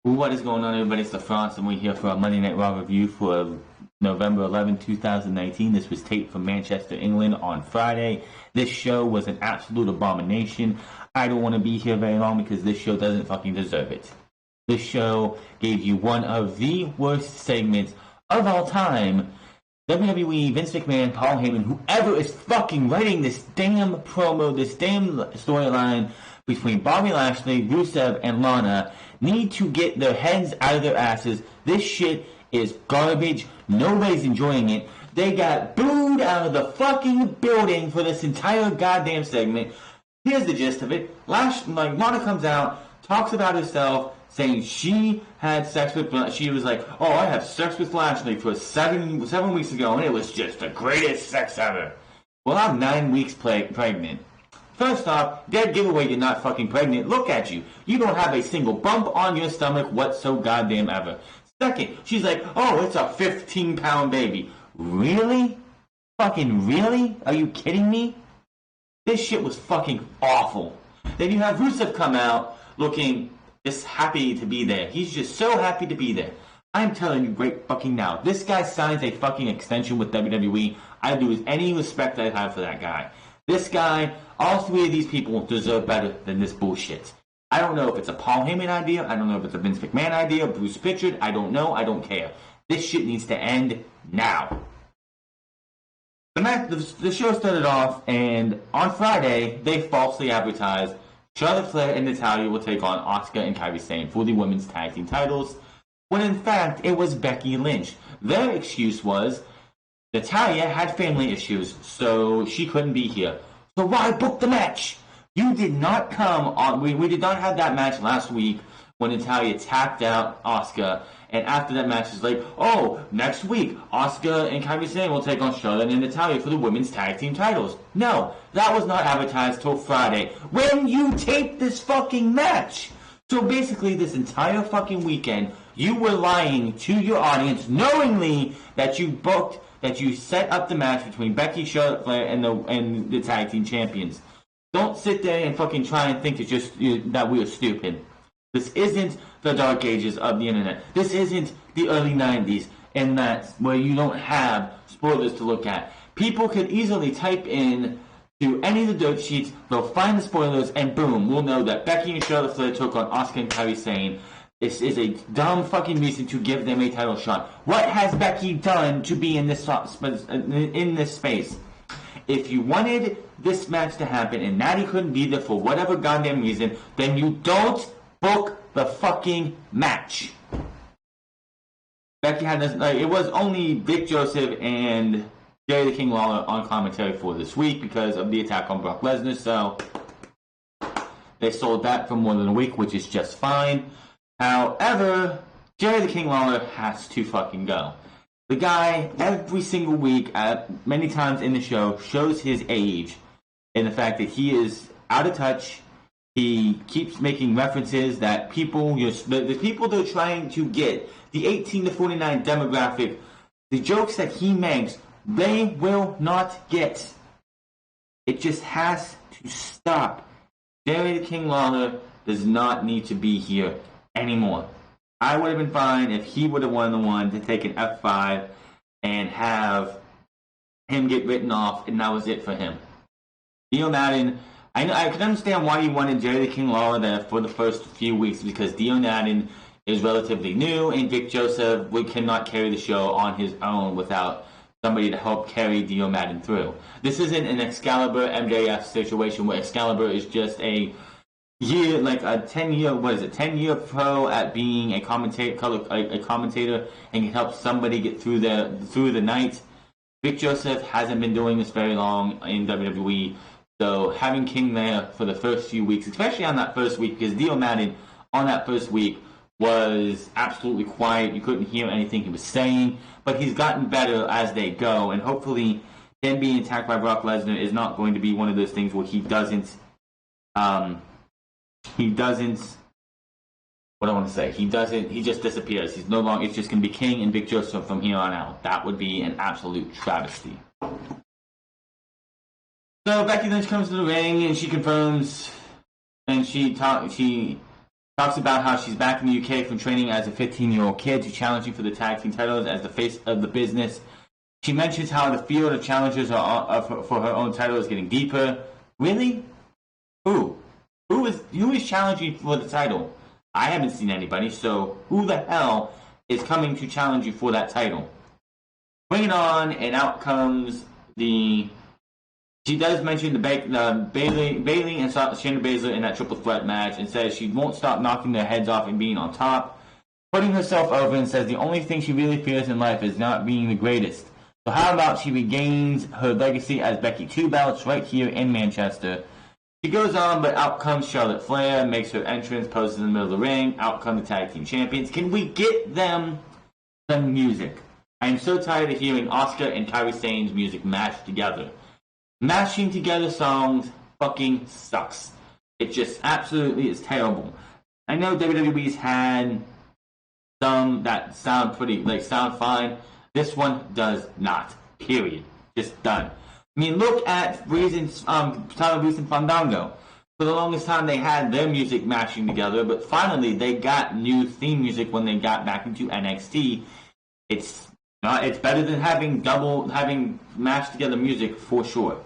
What is going on, everybody? It's the France, and we're here for our Monday Night Raw review for November 11, 2019. This was taped from Manchester, England on Friday. This show was an absolute abomination. I don't want to be here very long because this show doesn't fucking deserve it. This show gave you one of the worst segments of all time. WWE, Vince McMahon, Paul Heyman, whoever is fucking writing this damn promo, this damn storyline between Bobby Lashley, Rusev, and Lana need to get their heads out of their asses. This shit is garbage. Nobody's enjoying it. They got booed out of the fucking building for this entire goddamn segment. Here's the gist of it. Lana comes out, talks about herself, saying she had sex with... She was like, oh, I had sex with Lashley for seven weeks ago, and it was just the greatest sex ever. Well, I'm 9 weeks pregnant. First off, dead giveaway you're not fucking pregnant. Look at you. You don't have a single bump on your stomach whatsoever goddamn ever. Second, she's like, oh, it's a 15-pound baby. Really? Fucking really? Are you kidding me? This shit was fucking awful. Then you have Rusev come out looking just happy to be there. He's just so happy to be there. I'm telling you right fucking now. This guy signs a fucking extension with WWE. I lose any respect I have for that guy. This guy, all three of these people deserve better than this bullshit. I don't know if it's a Paul Heyman idea. I don't know if it's a Vince McMahon idea. Bruce Pritchard. I don't know. I don't care. This shit needs to end now. The show started off, and on Friday, they falsely advertised Charlotte Flair and Natalya will take on Asuka and Kairi Sane for the women's tag team titles, when in fact it was Becky Lynch. Their excuse was Natalya had family issues, so she couldn't be here. So why book the match? You did not come on... We did not have that match last week when Natalya tapped out Asuka, and after that match it's like, oh, next week, Asuka and Kairi Sane will take on Charlotte and Natalya for the women's tag team titles. No, that was not advertised till Friday, when you taped this fucking match. So basically, this entire fucking weekend, you were lying to your audience, knowingly that you set up the match between Becky, Charlotte Flair, and the tag team champions. Don't sit there and fucking try and think it's just that we are stupid. This isn't the dark ages of the internet. This isn't the early 90s, and that's where you don't have spoilers to look at. People could easily type in to any of the dirt sheets, they'll find the spoilers, and boom, we'll know that Becky and Charlotte Flair took on Asuka and Kairi Sane. This is a dumb fucking reason to give them a title shot. What has Becky done to be in this space? If you wanted this match to happen and Natty couldn't be there for whatever goddamn reason, then you don't book the fucking match. Becky had this... it was only Vic Joseph and Jerry the King Lawler on commentary for this week because of the attack on Brock Lesnar, so they sold that for more than a week, which is just fine. However, Jerry the King Lawler has to fucking go. The guy, every single week, many times in the show, shows his age in the fact that he is out of touch. He keeps making references that the people they're trying to get, the 18 to 49 demographic, the jokes that he makes, they will not get. It just has to stop. Jerry the King Lawler does not need to be here anymore. I would have been fine if he would have won the one to take an F5 and have him get written off, and that was it for him. Dio Madden, I can understand why you wanted Jerry the King Lawler there for the first few weeks, because Dio Madden is relatively new, and Vic Joseph cannot carry the show on his own without somebody to help carry Dio Madden through. This isn't an Excalibur MJF situation where Excalibur is just a 10-year pro at being a commentator and can help somebody get through the night. Vic Joseph hasn't been doing this very long in WWE, so having King there for the first few weeks, especially on that first week, because Dio Madden on that first week was absolutely quiet. You couldn't hear anything he was saying, but he's gotten better as they go, and hopefully him being attacked by Brock Lesnar is not going to be one of those things where he just disappears. He's no longer, it's just going to be King and Vic Joseph from here on out. That would be an absolute travesty. So Becky Lynch comes to the ring and she confirms, and she talks Talks about how she's back in the UK from training as a 15-year-old kid to challenging for the tag team titles as the face of the business. She mentions how the field of challengers for her own title is getting deeper. Really? Who? Who is challenging for the title? I haven't seen anybody, so who the hell is coming to challenge you for that title? Bring it on, and out comes the... She does mention the Bailey and Shayna Baszler in that triple threat match, and says she won't stop knocking their heads off and being on top, putting herself over, and says the only thing she really fears in life is not being the greatest. So how about she regains her legacy as Becky Two Belts right here in Manchester? She goes on, but out comes Charlotte Flair, makes her entrance, poses in the middle of the ring. Out come the tag team champions. Can we get them some music? I am so tired of hearing Asuka and Kairi Sane's music mashed together. Mashing together songs fucking sucks. It just absolutely is terrible. I know WWE's had some that sound sound fine. This one does not. Period. Just done. I mean, look at Tyler Breeze and Fandango. For the longest time, they had their music mashing together, but finally, they got new theme music when they got back into NXT. It's better than having mashed together music for sure.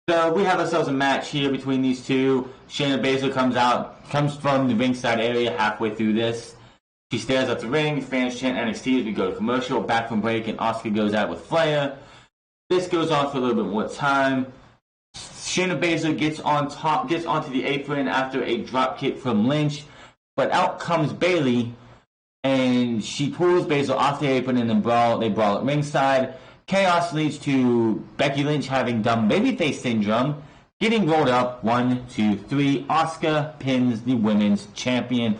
So we have ourselves a match here between these two. Shayna Baszler comes from the ringside area halfway through this. She stares at the ring. Fans chant NXT as we go to commercial. Back from break, and Asuka goes out with Flair. This goes on for a little bit more time. Shayna Baszler gets onto the apron after a drop kick from Lynch, but out comes Bayley, and she pulls Baszler off the apron, and then they brawl at ringside. Chaos leads to Becky Lynch having dumb babyface syndrome, getting rolled up. 1, 2, 3. Asuka pins the women's champion.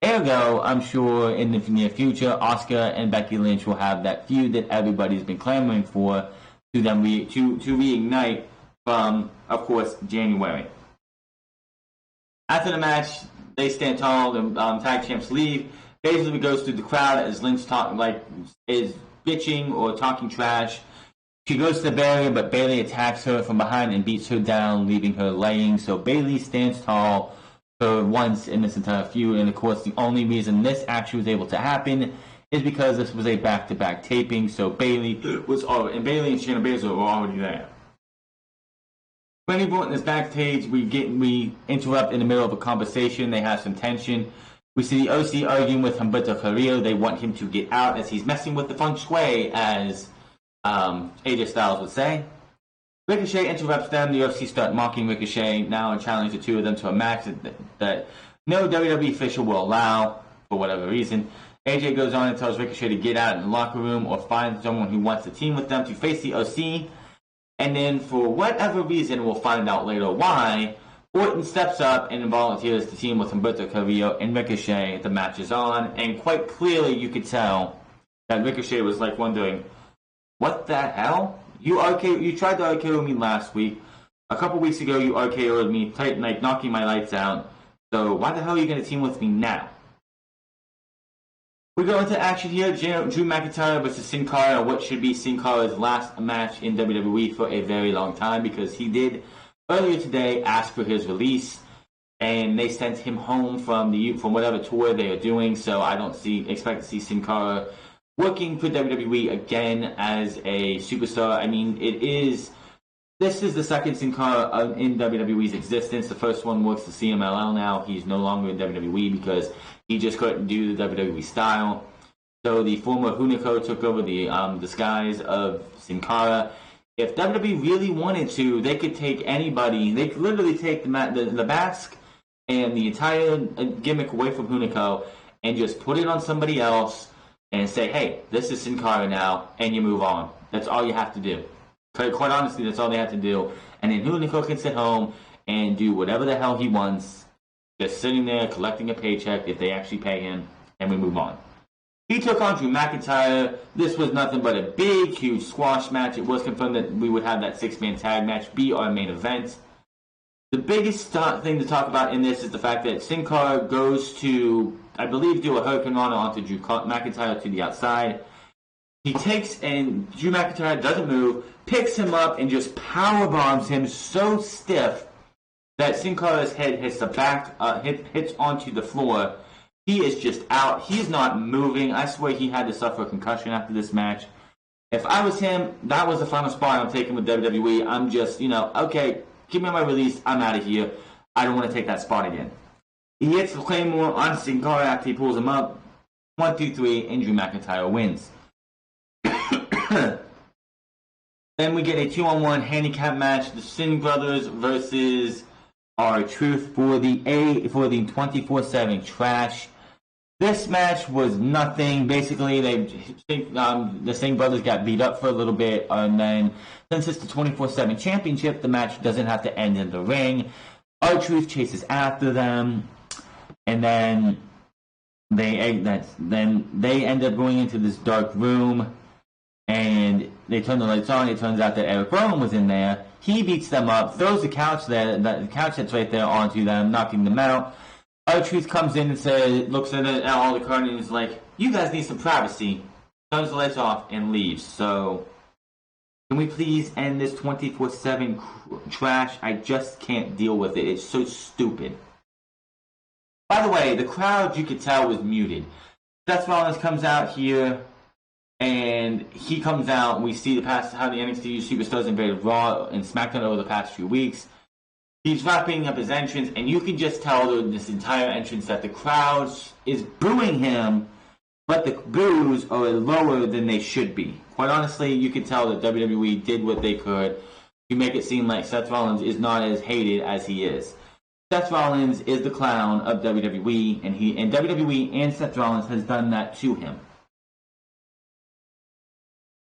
Ergo, I'm sure in the near future, Asuka and Becky Lynch will have that feud that everybody's been clamoring for to reignite from, of course, January. After the match, they stand tall. The tag champs leave. Baszler goes through the crowd as Lynch is bitching or talking trash. She goes to the barrier, but Bayley attacks her from behind and beats her down, leaving her laying. So Bayley stands tall for once in this entire feud, and of course the only reason this actually was able to happen is because this was a back-to-back taping, so Bayley and Shayna Baszler were already there. Randy Orton is backstage. We interrupt in the middle of a conversation. They have some tension. We see the OC arguing with Humberto Carrillo. They want him to get out as he's messing with the feng shui, as AJ Styles would say. Ricochet interrupts them. The OC start mocking Ricochet now and challenge the two of them to a match that no WWE official will allow for whatever reason. AJ goes on and tells Ricochet to get out in the locker room or find someone who wants to team with them to face the OC. And then for whatever reason, we'll find out later why, Orton steps up and volunteers to team with Humberto Carrillo and Ricochet. The match is on, and quite clearly you could tell that Ricochet was wondering, what the hell? You tried to RKO me last week. A couple weeks ago you RKO'd me, knocking my lights out. So why the hell are you going to team with me now? We go into action here. Drew McIntyre versus Sin Cara, what should be Sin Cara's last match in WWE for a very long time, because he did earlier today ask for his release, and they sent him home from whatever tour they are doing. So I don't expect to see Sin Cara working for WWE again as a superstar. I mean, this is the second Sin Cara in WWE's existence. The first one works the CMLL now. He's no longer in WWE because he just couldn't do the WWE style. So the former Hunico took over the disguise of Sin Cara. If WWE really wanted to, they could take anybody. They could literally take the mask and the entire gimmick away from Hunico and just put it on somebody else and say, hey, this is Sin Cara now, and you move on. That's all you have to do. Quite honestly, that's all they have to do. And then Hunico can sit home and do whatever the hell he wants, just sitting there collecting a paycheck if they actually pay him, and we move on. He took on Drew McIntyre. This was nothing but a big, huge squash match. It was confirmed that we would have that six-man tag match be our main event. The biggest thing to talk about in this is the fact that Sin Cara goes to, I believe, do a Hurricane Rana onto Drew McIntyre to the outside. He takes, and Drew McIntyre doesn't move, picks him up, and just power bombs him so stiff that Sin Cara's head hits the back, hits onto the floor. He is just out. He's not moving. I swear he had to suffer a concussion after this match. If I was him, that was the final spot I'm taking with WWE. I'm just, okay, give me my release. I'm out of here. I don't want to take that spot again. He hits the Claymore on Sin Cara after he pulls him up. 1, 2, 3, and Drew McIntyre wins. Then we get a 2-on-1 handicap match. The Sin Brothers versus R-Truth for the 24/7 trash. This match was nothing. Basically, the Singh brothers got beat up for a little bit, and then since it's the 24/7 championship, the match doesn't have to end in the ring. R-Truth chases after them, and then they end up going into this dark room, and they turn the lights on. It turns out that Eric Rowan was in there. He beats them up, throws the couch that's right there onto them, knocking them out. R-Truth comes in and looks at all the curtain and is like, "You guys need some privacy." Turns the lights off and leaves. So, can we please end this 24/7 trash? I just can't deal with it. It's so stupid. By the way, the crowd, you could tell, was muted. Seth Rollins comes out here, and he comes out, and we see how the NXT Superstars invaded Raw and SmackDown over the past few weeks. He's wrapping up his entrance, and you can just tell this entire entrance that the crowd is booing him, but the boos are lower than they should be. Quite honestly, you can tell that WWE did what they could to make it seem like Seth Rollins is not as hated as he is. Seth Rollins is the clown of WWE, and WWE and Seth Rollins has done that to him.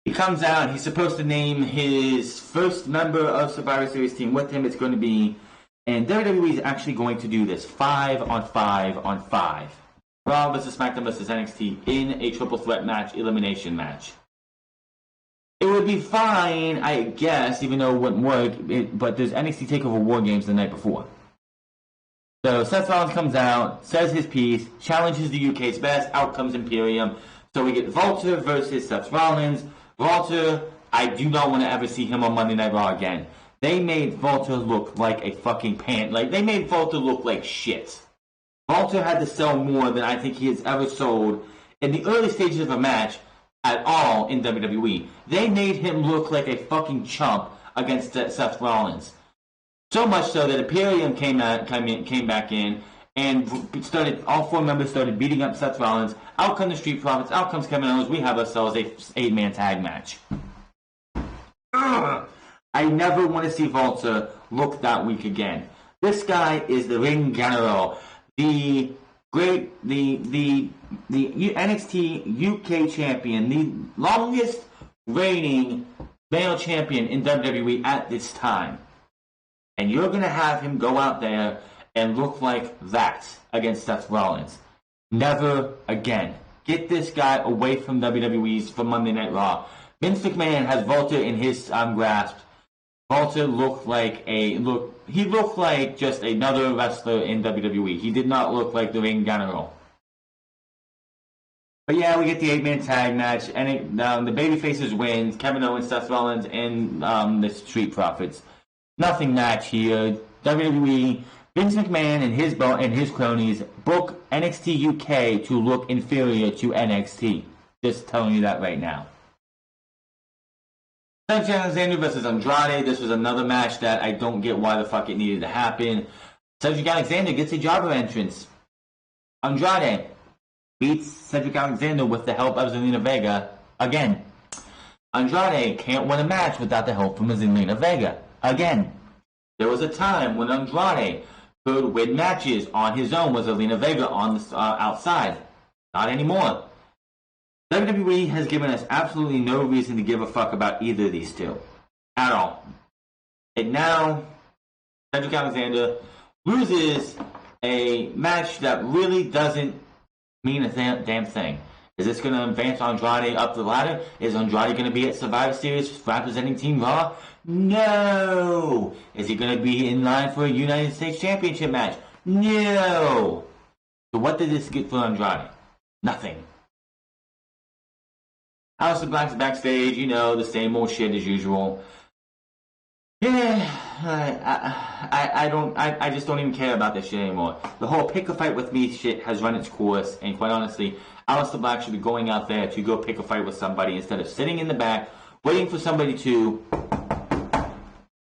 He comes out, he's supposed to name his first member of Survivor Series team with him. It's going to be, and WWE is actually going to do this 5-on-5-on-5. Raw vs. SmackDown vs. NXT in a triple threat match, elimination match. It would be fine, I guess, even though it wouldn't work, but there's NXT TakeOver War Games the night before. So Seth Rollins comes out, says his piece, challenges the UK's best, out comes Imperium. So we get Walter versus Seth Rollins. Walter, I do not want to ever see him on Monday Night Raw again. They made Walter look like a fucking they made Walter look like shit. Walter had to sell more than I think he has ever sold in the early stages of a match at all in WWE. They made him look like a fucking chump against Seth Rollins. So much so that Imperium came back in and all four members started beating up Seth Rollins. Out come the Street Profits, out comes Kevin Owens. We have ourselves a 8-man tag match. Ugh. I never want to see Walter look that weak again. This guy is the ring general, the NXT UK champion, the longest reigning male champion in WWE at this time. And you're going to have him go out there and look like that against Seth Rollins. Never again. Get this guy away from WWE's for Monday Night Raw. Vince McMahon has Walter in his grasp. Walter looked like just another wrestler in WWE. He did not look like the ring general. But yeah, we get the 8-man tag match, and the babyfaces win. Kevin Owens, Seth Rollins, and the Street Profits. Nothing match here. WWE, Vince McMahon and his cronies book NXT UK to look inferior to NXT. Just telling you that right now. Cedric Alexander versus Andrade. This was another match that I don't get why the fuck it needed to happen. Cedric Alexander gets a jobber entrance. Andrade beats Cedric Alexander with the help of Zelina Vega again. Andrade can't win a match without the help from Zelina Vega again. There was a time when Andrade could win matches on his own with Zelina Vega on the outside. Not anymore. WWE has given us absolutely no reason to give a fuck about either of these two. At all. And now, Cedric Alexander loses a match that really doesn't mean a damn thing. Is this going to advance Andrade up the ladder? Is Andrade going to be at Survivor Series representing Team Raw? No! Is he going to be in line for a United States Championship match? No! So what did this get for Andrade? Nothing. Aleister Black's backstage, the same old shit as usual. Yeah, I just don't even care about this shit anymore. The whole pick a fight with me shit has run its course, and quite honestly, Aleister Black should be going out there to go pick a fight with somebody instead of sitting in the back waiting for somebody to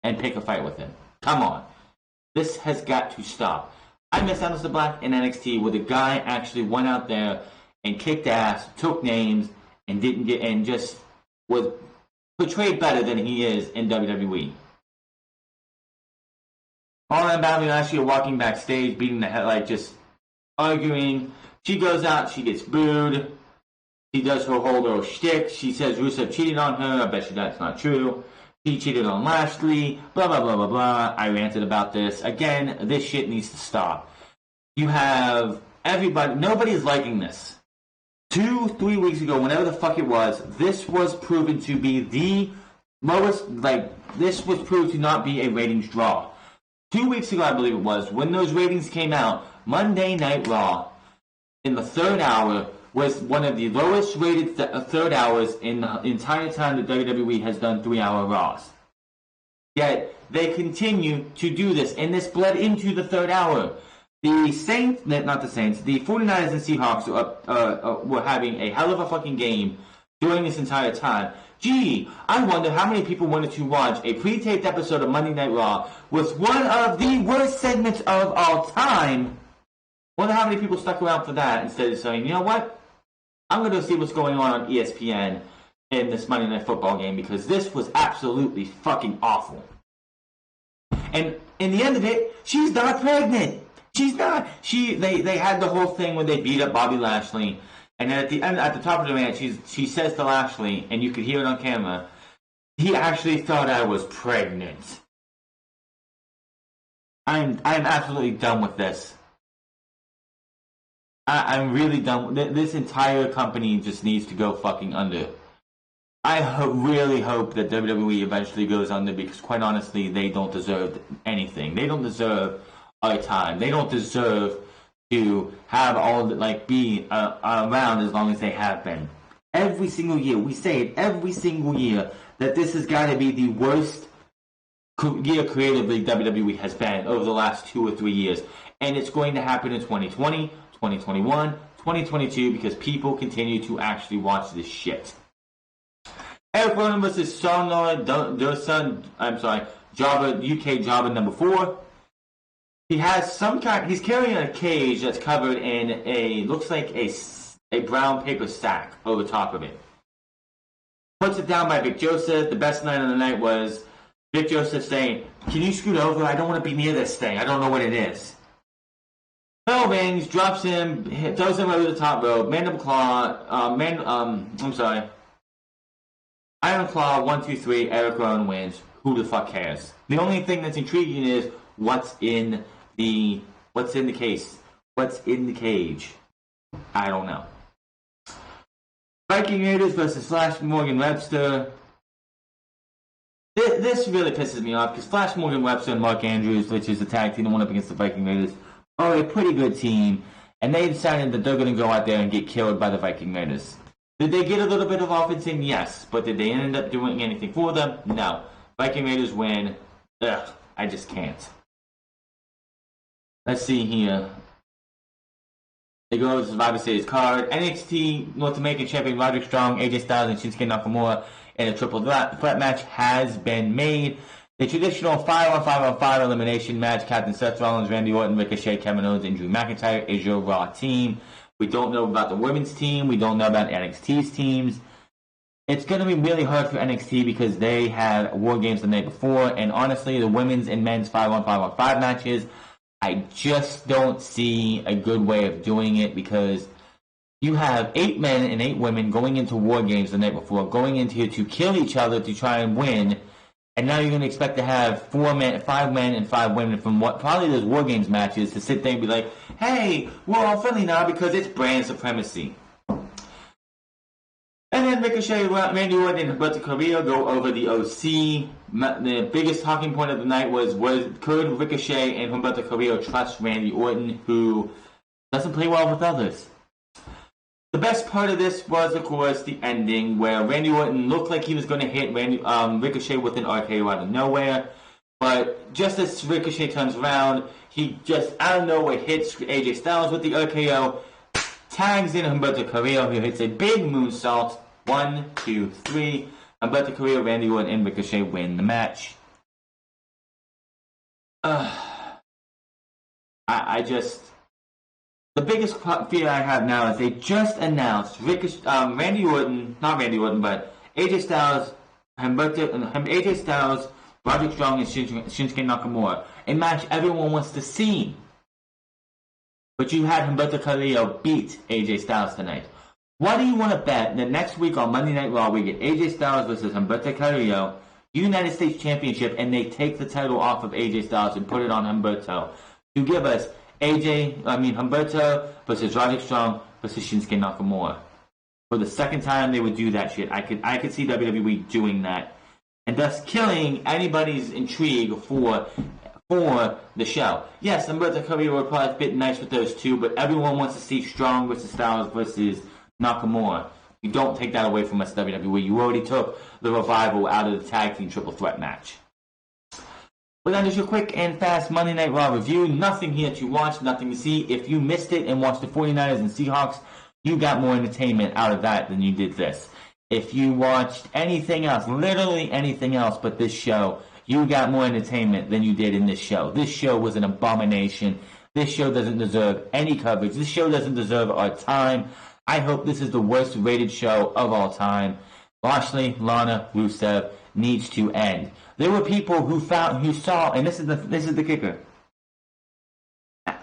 and pick a fight with him. Come on. This has got to stop. I miss Aleister Black in NXT where the guy actually went out there and kicked ass, took names, and didn't get and just was portrayed better than he is in WWE. All that about me last year, walking backstage, beating the head, like just arguing. She goes out, she gets booed. She does her whole little shtick. She says Rusev cheated on her. I bet you that's not true. He cheated on Lashley. Blah, blah, blah, blah, blah. I ranted about this. Again, this shit needs to stop. You have everybody. Nobody's liking this. 2-3 weeks ago, whenever the fuck it was, this was proven to be the lowest, this was proved to not be a ratings draw. 2 weeks ago, I believe it was, when those ratings came out, Monday Night Raw, in the third hour, was one of the lowest rated third hours in the entire time that WWE has done 3-hour Raws. Yet, they continue to do this, and this bled into the third hour. The 49ers and Seahawks were having a hell of a fucking game during this entire time. Gee, I wonder how many people wanted to watch a pre-taped episode of Monday Night Raw with one of the worst segments of all time. Wonder how many people stuck around for that instead of saying, you know what? I'm going to see what's going on ESPN in this Monday Night Football game because this was absolutely fucking awful. And in the end of it, she's not pregnant. She's not. They had the whole thing when they beat up Bobby Lashley, and then at the top of the match, she says to Lashley, and you could hear it on camera, he actually thought I was pregnant. I'm absolutely done with this. I'm really done. This entire company just needs to go fucking under. I really hope that WWE eventually goes under because, quite honestly, they don't deserve anything. They don't deserve our time. They don't deserve to have be around as long as they have been. Every single year, we say it every single year that this has got to be the worst year creatively WWE has been over the last 2 or 3 years, and it's going to happen in 2020. 2021, 2022, because people continue to actually watch this shit. Eric Rowan versus Sonor Dursun, Jobber, UK Jobber number 4. He has he's carrying a cage that's covered in looks like a brown paper sack over top of it. Puts it down by Vic Joseph. The best line of the night was Vic Joseph saying, "Can you scoot over? I don't want to be near this thing. I don't know what it is." Bell rings, drops him, throws him over the top rope. Mandible Claw, Iron Claw, 1, 2, 3. Eric Rowan wins. Who the fuck cares? The only thing that's intriguing is what's in the case. What's in the cage? I don't know. Viking Raiders versus Flash Morgan Webster. This really pisses me off because Flash Morgan Webster and Mark Andrews, which is the tag team that went up against the Viking Raiders, are a pretty good team, and they decided that they're going to go out there and get killed by the Viking Raiders. Did they get a little bit of offense in? Yes. But did they end up doing anything for them? No. Viking Raiders win. Ugh, I just can't. Let's see here. They go to Survivor Series card. NXT North American Champion Roderick Strong, AJ Styles, and Shinsuke Nakamura in a triple threat match has been made. The traditional 5-on-5-on-5 elimination match, Captain Seth Rollins, Randy Orton, Ricochet, Kevin Owens, and Drew McIntyre is your Raw team. We don't know about the women's team. We don't know about NXT's teams. It's going to be really hard for NXT because they had War Games the night before, and honestly, the women's and men's 5-on-5-on-5 matches, I just don't see a good way of doing it because you have 8 men and 8 women going into War Games the night before, going into here to kill each other to try and win. And now you're going to expect to have 5 men and 5 women from what probably those War Games matches to sit there and be like, hey, we're all friendly now because it's brand supremacy. And then Ricochet, Randy Orton, and Humberto Carrillo go over the OC. The biggest talking point of the night was could Ricochet and Humberto Carrillo trust Randy Orton, who doesn't play well with others? The best part of this was, of course, the ending where Randy Orton looked like he was going to hit Ricochet with an RKO out of nowhere. But just as Ricochet turns around, he just out of nowhere hits AJ Styles with the RKO, tags in Humberto Carrillo, who hits a big moonsault. 1, 2, 3. Humberto Carrillo, Randy Orton, and Ricochet win the match. I just... The biggest fear I have now is they just announced Randy Orton, not Randy Orton, but AJ Styles, AJ Styles, Roderick Strong, and Shinsuke Nakamura. A match everyone wants to see. But you had Humberto Carrillo beat AJ Styles tonight. Why do you want to bet that next week on Monday Night Raw we get AJ Styles versus Humberto Carrillo, United States Championship, and they take the title off of AJ Styles and put it on Humberto to give us Humberto versus Roderick Strong versus Shinsuke Nakamura. For the second time they would do that shit. I could see WWE doing that, and thus killing anybody's intrigue for the show. Yes, Humberto Carrillo would probably fit nice with those two, but everyone wants to see Strong versus Styles versus Nakamura. You don't take that away from us, WWE. You already took the Revival out of the tag team triple threat match. Well, that is your quick and fast Monday Night Raw review. Nothing here to watch, nothing to see. If you missed it and watched the 49ers and Seahawks, you got more entertainment out of that than you did this. If you watched anything else, literally anything else but this show, you got more entertainment than you did in this show. This show was an abomination. This show doesn't deserve any coverage. This show doesn't deserve our time. I hope this is the worst rated show of all time. Lashley, Lana, Rusev needs to end. There were people who saw, and this is the kicker.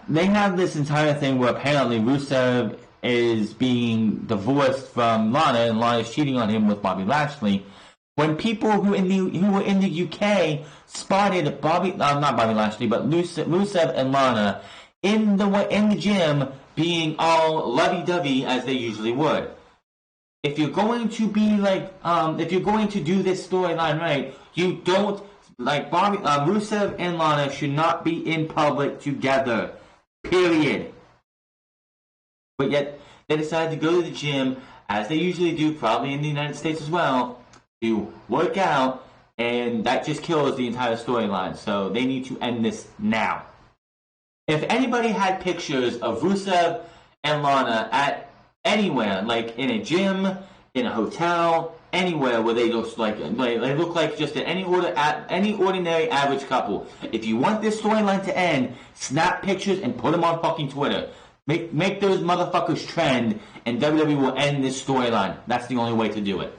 They have this entire thing where apparently Rusev is being divorced from Lana, and Lana is cheating on him with Bobby Lashley. When people who were in the UK spotted not Bobby Lashley, but Rusev and Lana in the gym being all lovey-dovey as they usually would. If you're going to be if you're going to do this storyline right, you don't Rusev and Lana should not be in public together. Period. But yet they decided to go to the gym, as they usually do, probably in the United States as well, to work out, and that just kills the entire storyline. So they need to end this now. If anybody had pictures of Rusev and Lana at anywhere, like in a gym, in a hotel, anywhere where they look like just any ordinary average couple. If you want this storyline to end, snap pictures and put them on fucking Twitter. Make those motherfuckers trend, and WWE will end this storyline. That's the only way to do it.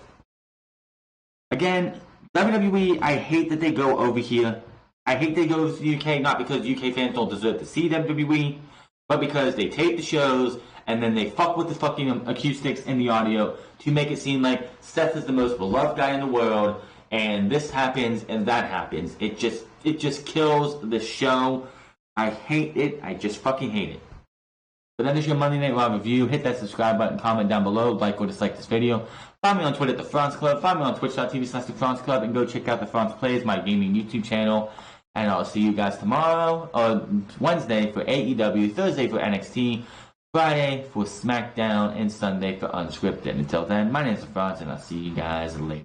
Again, WWE, I hate that they go over here. I hate they go to the UK, not because UK fans don't deserve to see WWE, but because they tape the shows and then they fuck with the fucking acoustics and the audio to make it seem like Seth is the most beloved guy in the world, and this happens and that happens. It just kills the show. I hate it. I just fucking hate it. So that is your Monday Night Raw review. Hit that subscribe button, comment down below, like or dislike this video. Find me on Twitter at The France Club. Find me on twitch.tv/The France Club, and go check out The France Plays, my gaming YouTube channel. And I'll see you guys tomorrow, or Wednesday for AEW, Thursday for NXT, Friday for SmackDown, and Sunday for Unscripted. Until then, my name is The France, and I'll see you guys later.